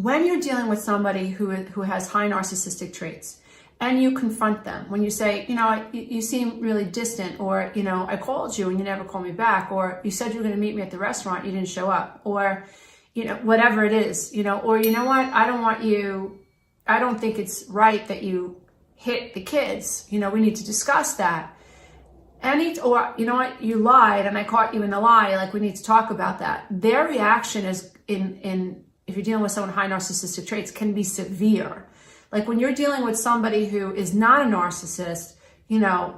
when you're dealing with somebody who has high narcissistic traits, and you confront them, when you say, you seem really distant, or, I called you and you never called me back, or you said you were going to meet me at the restaurant, you didn't show up, or, whatever it is, or, I don't think it's right that you hit the kids, we need to discuss that. Or, you lied and I caught you in the lie, like we need to talk about that. Their reaction is if you're dealing with someone with high narcissistic traits, can be severe. Like when you're dealing with somebody who is not a narcissist,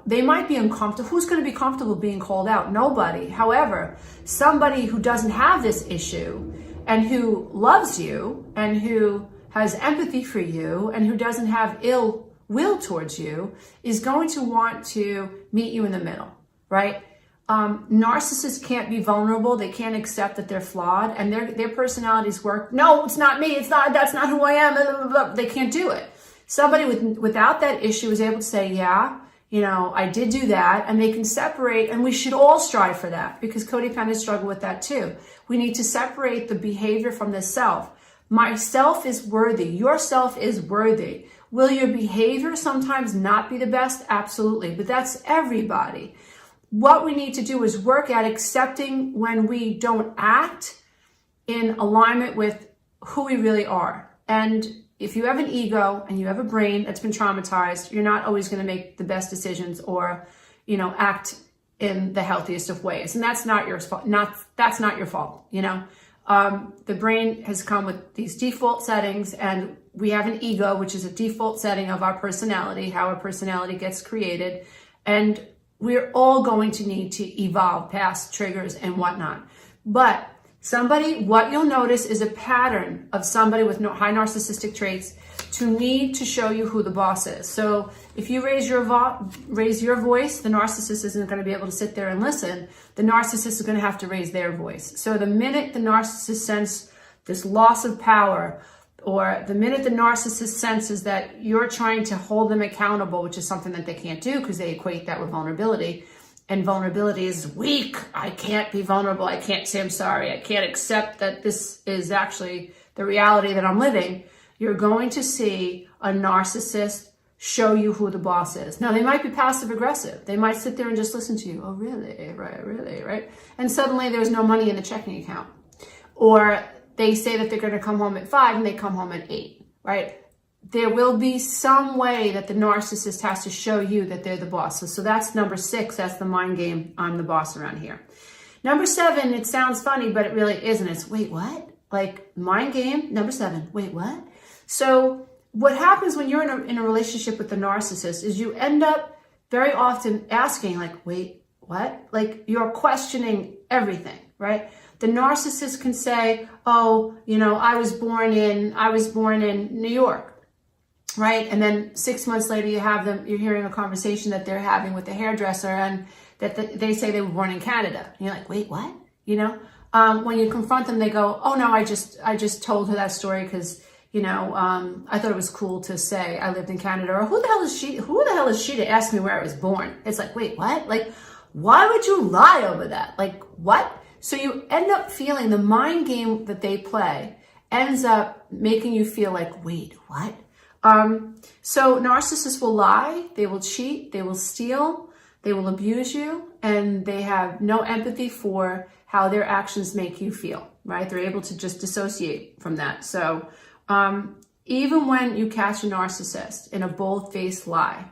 they might be uncomfortable. Who's going to be comfortable being called out? Nobody. However, somebody who doesn't have this issue and who loves you and who has empathy for you and who doesn't have ill will towards you is going to want to meet you in the middle, right? Narcissists can't be vulnerable. They can't accept that they're flawed, and their personalities work. No, it's not me. That's not who I am. Blah, blah, blah. They can't do it. Somebody without that issue is able to say, yeah, I did do that, and they can separate, and we should all strive for that, because codependents struggle with that too. We need to separate the behavior from the self. Myself is worthy. Yourself is worthy. Will your behavior sometimes not be the best? Absolutely, but that's everybody. What we need to do is work at accepting when we don't act in alignment with who we really are. And if you have an ego and you have a brain that's been traumatized, you're not always going to make the best decisions or, act in the healthiest of ways. And that's not your fault. That's not your fault. The brain has come with these default settings, and we have an ego, which is a default setting of our personality, how our personality gets created. And we're all going to need to evolve past triggers and whatnot. But what you'll notice is a pattern of somebody with high narcissistic traits to need to show you who the boss is. So if you raise your voice, the narcissist isn't going to be able to sit there and listen. The narcissist is going to have to raise their voice. So the minute the narcissist senses this loss of power, or the minute the narcissist senses that you're trying to hold them accountable, which is something that they can't do because they equate that with vulnerability, and vulnerability is weak. I can't be vulnerable. I can't say I'm sorry. I can't accept that this is actually the reality that I'm living. You're going to see a narcissist show you who the boss is. Now, they might be passive aggressive. They might sit there and just listen to you. Oh, really? Right, really, right? And suddenly there's no money in the checking account. Or they say that they're going to come home at 5 and they come home at 8, right? There will be some way that the narcissist has to show you that they're the boss. So that's number 6. That's the mind game. I'm the boss around here. Number 7, it sounds funny, but it really isn't. It's, wait, what? Like, mind game, number 7. Wait, what? So what happens when you're in a relationship with the narcissist is you end up very often asking, like, wait, what? Like, you're questioning everything, right? The narcissist can say, oh, I was born in New York, right? And then 6 months later, you're hearing a conversation that they're having with the hairdresser, and that they say they were born in Canada. And you're like, wait, what? When you confront them, they go, oh no, I just told her that story because, I thought it was cool to say I lived in Canada. Or who the hell is she to ask me where I was born? It's like, wait, what? Like, why would you lie over that? Like, what? So you end up feeling the mind game that they play ends up making you feel like, wait, what? So narcissists will lie, they will cheat, they will steal, they will abuse you, and they have no empathy for how their actions make you feel, right? They're able to just dissociate from that. So even when you catch a narcissist in a bold-faced lie,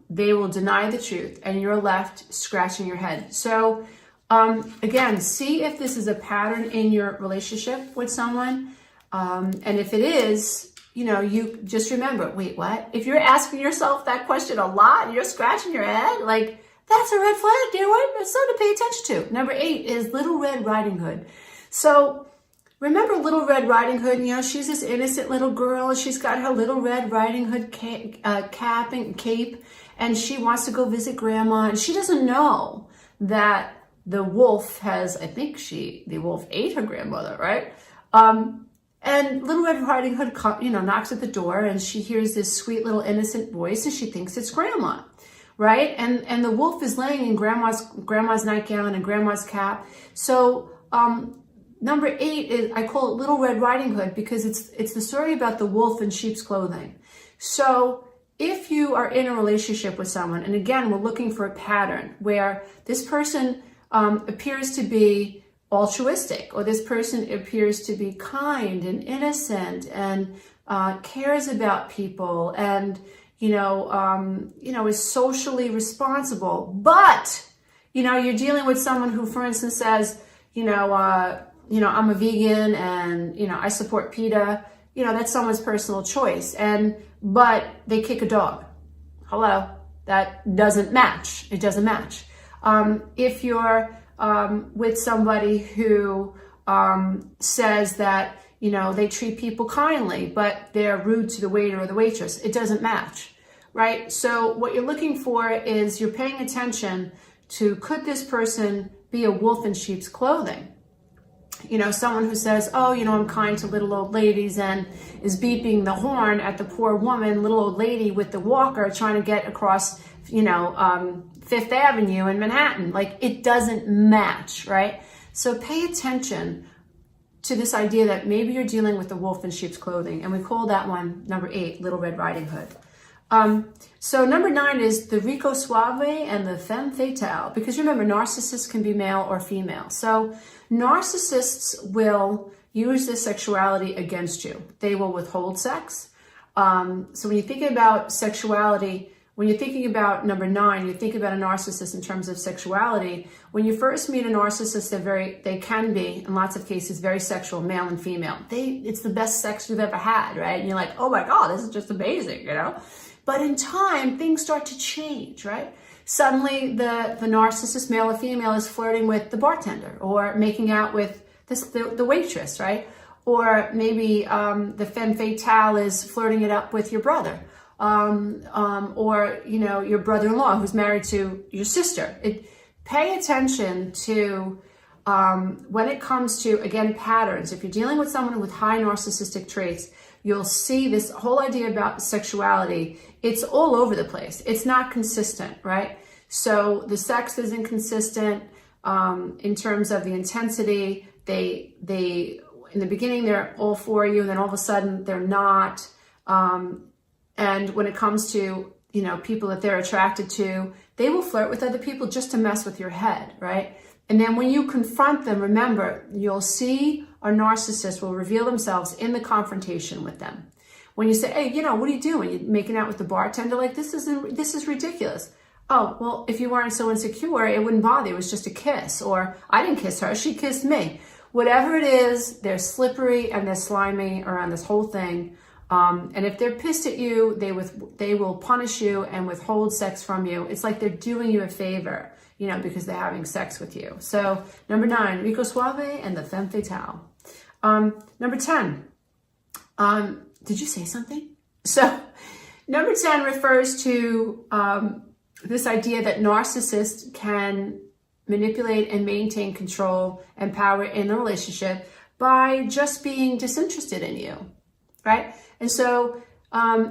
they will deny the truth, and you're left scratching your head. So again, see if this is a pattern in your relationship with someone. And if it is, you just remember, wait, what? If you're asking yourself that question a lot and you're scratching your head, like, that's a red flag, dear one. That's something to pay attention to. Number 8 is Little Red Riding Hood. So remember Little Red Riding Hood? She's this innocent little girl. She's got her Little Red Riding Hood cap and cape, and she wants to go visit grandma, and she doesn't know that the wolf the wolf ate her grandmother, right? And Little Red Riding Hood, knocks at the door, and she hears this sweet little innocent voice, and she thinks it's grandma, right? And the wolf is laying in grandma's nightgown and grandma's cap. So Number 8 is, I call it Little Red Riding Hood, because it's the story about the wolf in sheep's clothing. So if you are in a relationship with someone, and again, we're looking for a pattern where this person appears to be altruistic, or this person appears to be kind and innocent and cares about people, and is socially responsible, but you're dealing with someone who, for instance, says, I'm a vegan and I support PETA. That's someone's personal choice, but they kick a dog. Hello, that doesn't match. It doesn't match. If you're with somebody who says that they treat people kindly, but they're rude to the waiter or the waitress, it doesn't match, right? So what you're looking for is, you're paying attention to, could this person be a wolf in sheep's clothing? Someone who says, oh, I'm kind to little old ladies, and is beeping the horn at the poor woman, little old lady with the walker trying to get across, Fifth Avenue in Manhattan. Like, it doesn't match, right? So pay attention to this idea that maybe you're dealing with the wolf in sheep's clothing. And we call that one, number 8, Little Red Riding Hood. So number 9 is the Rico Suave and the Femme Fatale, because remember, narcissists can be male or female. So narcissists will use their sexuality against you. They will withhold sex. So when you're thinking about sexuality, when you're thinking about number 9, you think about a narcissist in terms of sexuality. When you first meet a narcissist, they can be, in lots of cases, very sexual, male and female. It's the best sex you've ever had, right? And you're like, oh my God, this is just amazing, But in time, things start to change, right? Suddenly, the narcissist, male or female, is flirting with the bartender, or making out with the waitress, right? Or maybe the femme fatale is flirting it up with your brother, or your brother-in-law who's married to your sister. Pay attention to when it comes to, again, patterns. If you're dealing with someone with high narcissistic traits, you'll see this whole idea about sexuality. It's all over the place. It's not consistent, right? So the sex is inconsistent in terms of the intensity. They in the beginning, they're all for you, and then all of a sudden they're not. And when it comes to, people that they're attracted to, they will flirt with other people just to mess with your head, right? And then when you confront them, remember, you'll see a narcissist will reveal themselves in the confrontation with them. When you say, hey, what are you doing? You're making out with the bartender? Like, this is ridiculous. Oh, well, if you weren't so insecure, it wouldn't bother you. It was just a kiss. Or, I didn't kiss her, she kissed me. Whatever it is, they're slippery and they're slimy around this whole thing. And if they're pissed at you, they will punish you and withhold sex from you. It's like they're doing you a favor, because they're having sex with you. So number 9, Rico Suave and the Femme Fatale. Number 10, did you say something? So number 10 refers to this idea that narcissists can manipulate and maintain control and power in the relationship by just being disinterested in you, right? And so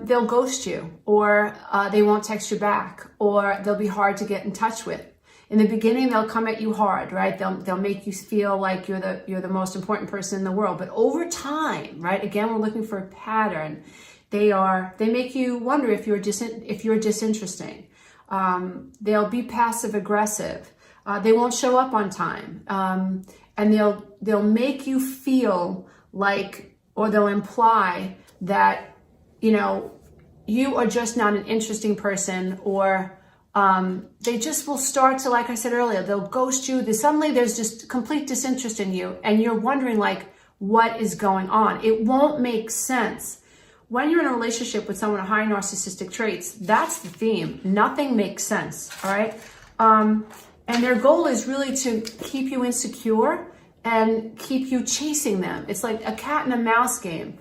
they'll ghost you, or they won't text you back, or they'll be hard to get in touch with. In the beginning, they'll come at you hard, right? They'll make you feel like you're the most important person in the world. But over time, right? Again, we're looking for a pattern. They make you wonder if you're disinteresting. They'll be passive aggressive. They won't show up on time, and they'll make you feel like, or they'll imply that you are just not an interesting person, or they just will start to, like I said earlier, they'll ghost you. Suddenly there's just complete disinterest in you, and you're wondering, like, what is going on? It won't make sense. When you're in a relationship with someone with high narcissistic traits, that's the theme. Nothing makes sense, all right? And their goal is really to keep you insecure and keep you chasing them. It's like a cat and a mouse game.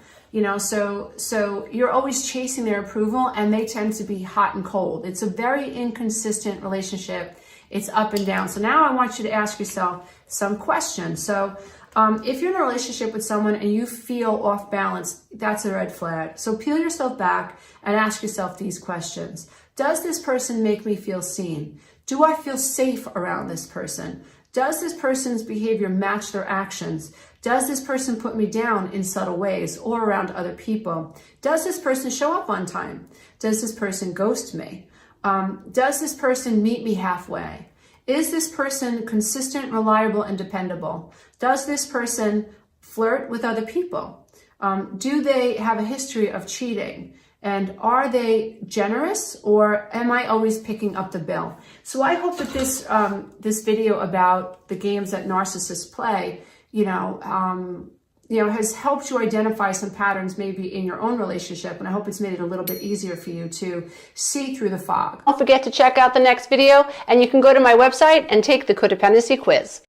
So you're always chasing their approval, and they tend to be hot and cold. It's a very inconsistent relationship. It's up and down. So now I want you to ask yourself some questions. So if you're in a relationship with someone and you feel off balance, that's a red flag. So peel yourself back and ask yourself these questions. Does this person make me feel seen? Do I feel safe around this person? Does this person's behavior match their actions? Does this person put me down in subtle ways or around other people? Does this person show up on time? Does this person ghost me? Does this person meet me halfway? Is this person consistent, reliable, and dependable? Does this person flirt with other people? Do they have a history of cheating? And are they generous, or am I always picking up the bill? So I hope that this video about the games that narcissists play, has helped you identify some patterns maybe in your own relationship. And I hope it's made it a little bit easier for you to see through the fog. Don't forget to check out the next video, and you can go to my website and take the codependency quiz.